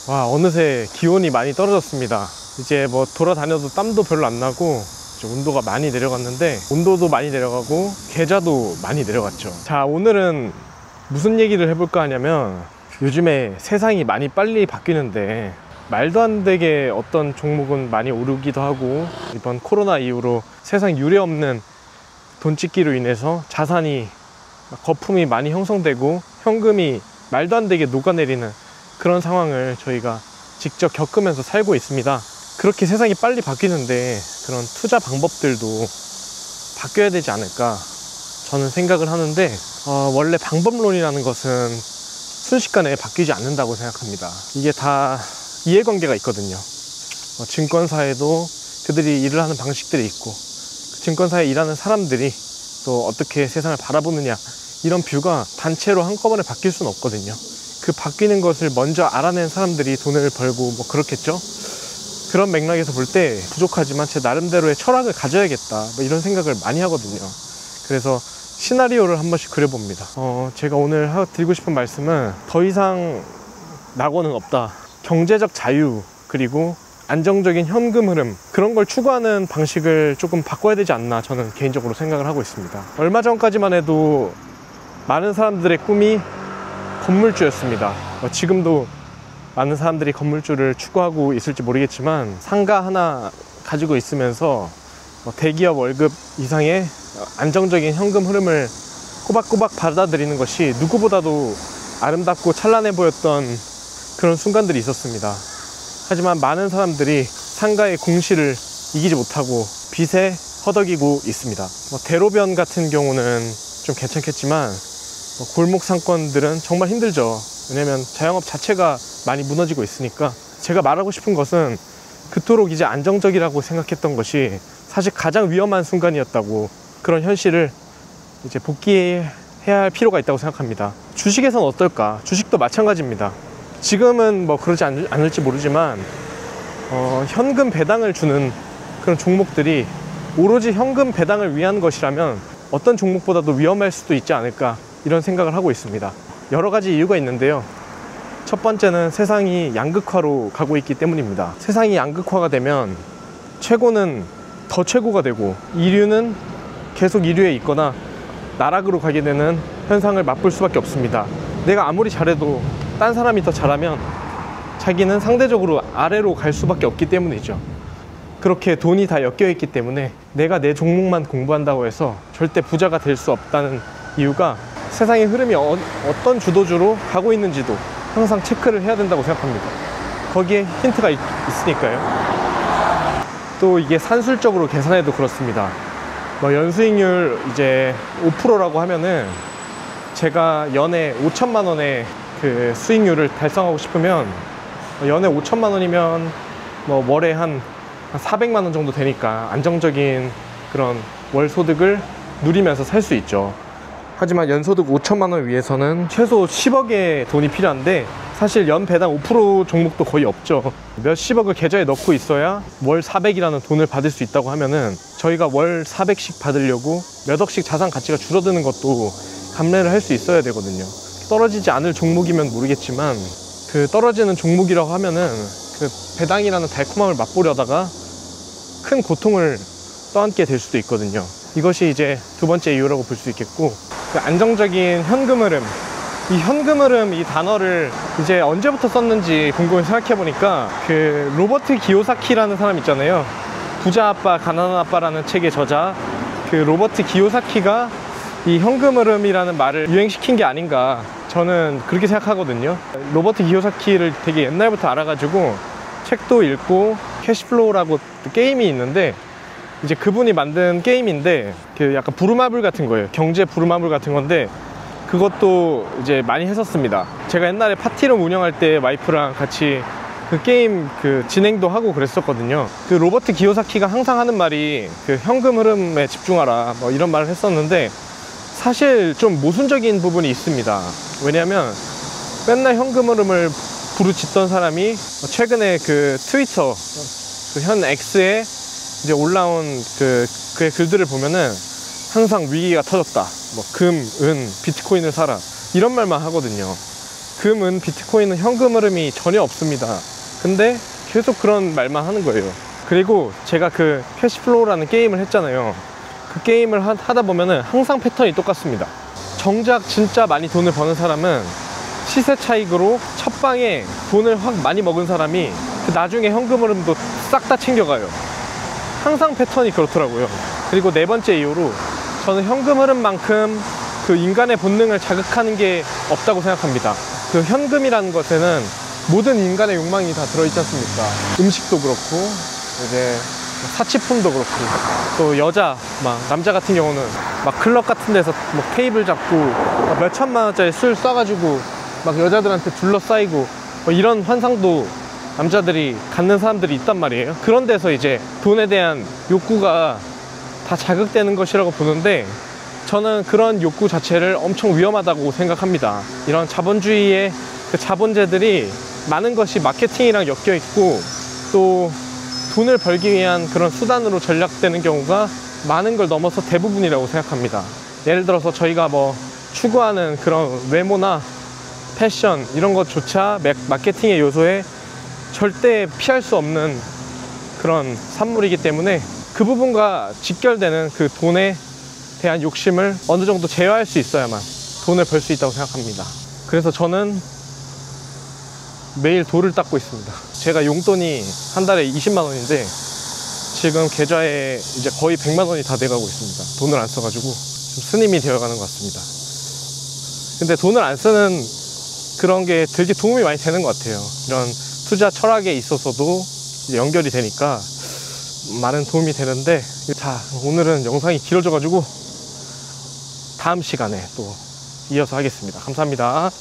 와, 어느새 기온이 많이 떨어졌습니다. 이제 뭐 돌아다녀도 땀도 별로 안 나고 온도가 많이 내려갔는데, 온도도 많이 내려가고 계좌도 많이 내려갔죠. 자, 오늘은 무슨 얘기를 해볼까 하냐면, 요즘에 세상이 많이 빨리 바뀌는데 말도 안 되게 어떤 종목은 많이 오르기도 하고, 이번 코로나 이후로 세상 유례없는 돈 찍기로 인해서 자산이, 거품이 많이 형성되고 현금이 말도 안 되게 녹아내리는 그런 상황을 저희가 직접 겪으면서 살고 있습니다. 그렇게 세상이 빨리 바뀌는데 그런 투자 방법들도 바뀌어야 되지 않을까 저는 생각을 하는데, 원래 방법론이라는 것은 순식간에 바뀌지 않는다고 생각합니다. 이게 다 이해관계가 있거든요. 증권사에도 그들이 일을 하는 방식들이 있고, 증권사에 일하는 사람들이 또 어떻게 세상을 바라보느냐, 이런 뷰가 단체로 한꺼번에 바뀔 수는 없거든요. 그 바뀌는 것을 먼저 알아낸 사람들이 돈을 벌고 뭐 그렇겠죠. 그런 맥락에서 볼 때 부족하지만 제 나름대로의 철학을 가져야겠다, 뭐 이런 생각을 많이 하거든요. 그래서 시나리오를 한 번씩 그려봅니다. 제가 오늘 드리고 싶은 말씀은, 더 이상 낙오는 없다. 경제적 자유, 그리고 안정적인 현금 흐름, 그런 걸 추구하는 방식을 조금 바꿔야 되지 않나, 저는 개인적으로 생각을 하고 있습니다. 얼마 전까지만 해도 많은 사람들의 꿈이 건물주였습니다. 지금도 많은 사람들이 건물주를 추구하고 있을지 모르겠지만, 상가 하나 가지고 있으면서 대기업 월급 이상의 안정적인 현금 흐름을 꼬박꼬박 받아들이는 것이 누구보다도 아름답고 찬란해 보였던 그런 순간들이 있었습니다. 하지만 많은 사람들이 상가의 공시를 이기지 못하고 빚에 허덕이고 있습니다. 대로변 같은 경우는 좀 괜찮겠지만, 골목 상권들은 정말 힘들죠. 왜냐면 자영업 자체가 많이 무너지고 있으니까. 제가 말하고 싶은 것은, 그토록 이제 안정적이라고 생각했던 것이 사실 가장 위험한 순간이었다고, 그런 현실을 이제 복귀해야 할 필요가 있다고 생각합니다. 주식에서는 어떨까? 주식도 마찬가지입니다. 지금은 뭐 그러지 않을지 모르지만, 현금 배당을 주는 그런 종목들이 오로지 현금 배당을 위한 것이라면 어떤 종목보다도 위험할 수도 있지 않을까, 이런 생각을 하고 있습니다. 여러 가지 이유가 있는데요. 첫 번째는 세상이 양극화로 가고 있기 때문입니다. 세상이 양극화가 되면 최고는 더 최고가 되고, 이류는 계속 이류에 있거나 나락으로 가게 되는 현상을 맛볼 수밖에 없습니다. 내가 아무리 잘해도 딴 사람이 더 잘하면 자기는 상대적으로 아래로 갈 수밖에 없기 때문이죠. 그렇게 돈이 다 엮여 있기 때문에 내가 내 종목만 공부한다고 해서 절대 부자가 될 수 없다는 이유가, 세상의 흐름이 어떤 주도주로 가고 있는지도 항상 체크를 해야 된다고 생각합니다. 거기에 힌트가 있으니까요. 또 이게 산술적으로 계산해도 그렇습니다. 연수익률 이제 5%라고 하면은, 제가 연에 5천만 원의 그 수익률을 달성하고 싶으면, 연에 5천만 원이면 월에 한 400만 원 정도 되니까 안정적인 그런 월 소득을 누리면서 살 수 있죠. 하지만 연소득 5천만 원을 위해서는 최소 10억의 돈이 필요한데, 사실 연 배당 5% 종목도 거의 없죠. 몇십억을 계좌에 넣고 있어야 월 400이라는 돈을 받을 수 있다고 하면은, 저희가 월 400씩 받으려고 몇 억씩 자산 가치가 줄어드는 것도 감내를 할 수 있어야 되거든요. 떨어지지 않을 종목이면 모르겠지만, 그 떨어지는 종목이라고 하면은 그 배당이라는 달콤함을 맛보려다가 큰 고통을 떠안게 될 수도 있거든요. 이것이 이제 두 번째 이유라고 볼 수 있겠고, 그 안정적인 현금 흐름, 이 현금 흐름, 이 단어를 이제 언제부터 썼는지 곰곰이 생각해 보니까, 그 로버트 기요사키라는 사람 있잖아요. 부자 아빠 가난한 아빠라는 책의 저자, 그 로버트 기요사키가 이 현금 흐름이라는 말을 유행시킨 게 아닌가, 저는 그렇게 생각하거든요. 로버트 기요사키를 되게 옛날부터 알아가지고 책도 읽고, 캐시플로우라고 게임이 있는데, 이제 그분이 만든 게임인데, 그 약간 부루마블 같은 거예요. 경제 부루마블 같은 건데, 그것도 이제 많이 했었습니다. 제가 옛날에 파티룸 운영할 때 와이프랑 같이 그 게임 그 진행도 하고 그랬었거든요. 그 로버트 기요사키가 항상 하는 말이, 그 현금 흐름에 집중하라, 뭐 이런 말을 했었는데, 사실 좀 모순적인 부분이 있습니다. 왜냐하면 맨날 현금 흐름을 부르짖던 사람이 최근에 그 트위터, 그 현 X에 이제 올라온 그의 글들을 보면은 항상 위기가 터졌다, 금, 은, 비트코인을 사라, 이런 말만 하거든요. 금은, 비트코인은 현금 흐름이 전혀 없습니다. 근데 계속 그런 말만 하는 거예요. 그리고 제가 그 캐시플로우라는 게임을 했잖아요. 그 게임을 하다 보면은 항상 패턴이 똑같습니다. 정작 진짜 많이 돈을 버는 사람은 시세 차익으로 첫 방에 돈을 확 많이 먹은 사람이 나중에 현금 흐름도 싹 다 챙겨가요. 항상 패턴이 그렇더라고요. 그리고 네 번째 이유로 저는 현금 흐름만큼 그 인간의 본능을 자극하는 게 없다고 생각합니다. 그 현금이라는 것에는 모든 인간의 욕망이 다 들어있지 않습니까? 음식도 그렇고, 이제 사치품도 그렇고, 또 여자, 막 남자 같은 경우는 막 클럽 같은 데서 뭐 테이블 잡고 몇 천만 원짜리 술 쏴가지고 막 여자들한테 둘러싸이고 뭐 이런 환상도 남자들이 갖는 사람들이 있단 말이에요. 그런 데서 이제 돈에 대한 욕구가 다 자극되는 것이라고 보는데, 저는 그런 욕구 자체를 엄청 위험하다고 생각합니다. 이런 자본주의의 그 자본재들이 많은 것이 마케팅이랑 엮여 있고, 또 돈을 벌기 위한 그런 수단으로 전략되는 경우가 많은 걸 넘어서 대부분이라고 생각합니다. 예를 들어서 저희가 뭐 추구하는 그런 외모나 패션 이런 것조차 마케팅의 요소에 절대 피할 수 없는 그런 산물이기 때문에 그 부분과 직결되는 그 돈에 대한 욕심을 어느 정도 제어할 수 있어야만 돈을 벌 수 있다고 생각합니다. 그래서 저는 매일 돌을 닦고 있습니다. 제가 용돈이 한 달에 20만 원인데 지금 계좌에 이제 거의 100만 원이 다 돼가고 있습니다. 돈을 안 써가지고 좀 스님이 되어가는 것 같습니다. 근데 돈을 안 쓰는 그런 게 되게 도움이 많이 되는 것 같아요. 이런 투자 철학에 있어서도 이제 연결이 되니까 많은 도움이 되는데, 자, 오늘은 영상이 길어져가지고 다음 시간에 또 이어서 하겠습니다. 감사합니다.